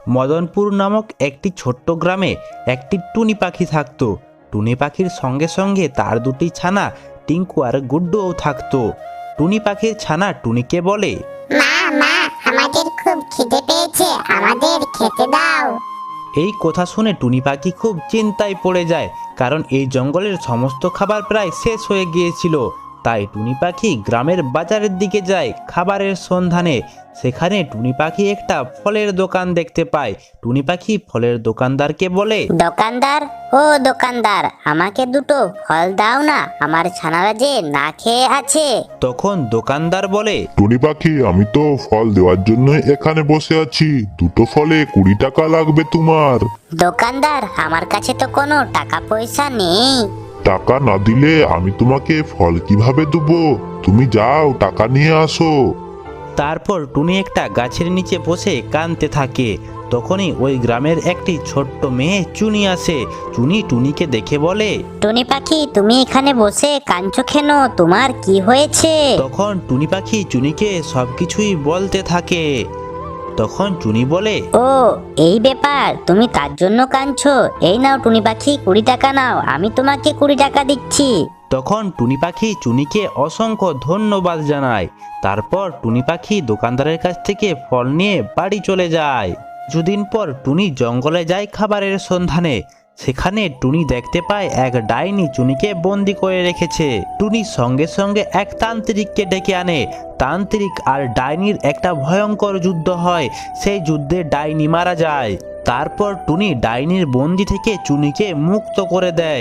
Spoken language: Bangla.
মদনপুর নামক একটি ছোট্ট গ্রামে একটি টুনি পাখি থাকতো। টুনি পাখির সঙ্গে সঙ্গে তার দুটি ছানা টিঙ্কু আর গুড্ডুও থাকতো। টুনি পাখির ছানা টুনিকে বলে, মা মা, আমাদের খুব খিদে পেয়েছে, আমাদের খেতে দাও। এই কথা শুনে টুনি পাখি খুব চিন্তায় পড়ে যায়, কারণ এই জঙ্গলের সমস্ত খাবার প্রায় শেষ হয়ে গিয়েছিল। তাই টুনি পাখি গ্রামের বাজারের দিকে যায় খাবারের সন্ধানে। সেখানে টুনি পাখি একটা ফলের দোকান দেখতে পায়। টুনি পাখি ফলের দোকানদারকে বলে, দোকানদার, ও দোকানদার, আমাকে দুটো ফল দাও না, আমার ছানারা যে না খেয়ে আছে। তখন দোকানদার বলে, টুনি পাখি, আমি তো ফল দেওয়ার জন্য এখানে বসে আছি। দুটো ফলে 20 টাকা লাগবে তোমার। দোকানদার, আমার কাছে তো কোনো টাকা পয়সা নেই। টাকা না দিলে আমি তোমাকে ফল কিভাবে দেবো? তুমি যাও, টাকা নিয়ে আসো। তারপর টুনি একটা গাছের নিচে বসে কাঁদতে থাকে। তখনই ওই গ্রামের একটি ছোট্ট মেয়ে চুনি আসে। চুনি টুনিকে দেখে বলে, টুনি পাখি, তুমি এখানে বসে কাঁদছো কেন? তোমার কি হয়েছে? তখন টুনি পাখি চুনিকে সবকিছুই বলতে থাকে। তখন চুনি বলে, ও, এই ব্যাপার, তুমি তার জন্য কাঁদছো? এই নাও টুনি পাখি, 20 টাকা নাও, আমি তোমাকে 20 টাকা দিচ্ছি। তখন টুনি পাখি চুনিকে অসংখ্য ধন্যবাদ জানায়। তারপর টুনি পাখি দোকানদারের কাছ থেকে ফল নিয়ে বাড়ি চলে যায়। কিছুদিন পর টুনি জঙ্গলে যায় খাবারের সন্ধানে। সেখানে টুনি দেখতে পায় এক ডাইনি চুনিকে বন্দি করে রেখেছে। টুনি সঙ্গে সঙ্গে এক তান্ত্রিককে ডেকে আনে। তান্ত্রিক আর ডাইনির একটা ভয়ঙ্কর যুদ্ধ হয়। সেই যুদ্ধে ডাইনি মারা যায়। তারপর টুনি ডাইনির বন্দি থেকে চুনিকে মুক্ত করে দেয়।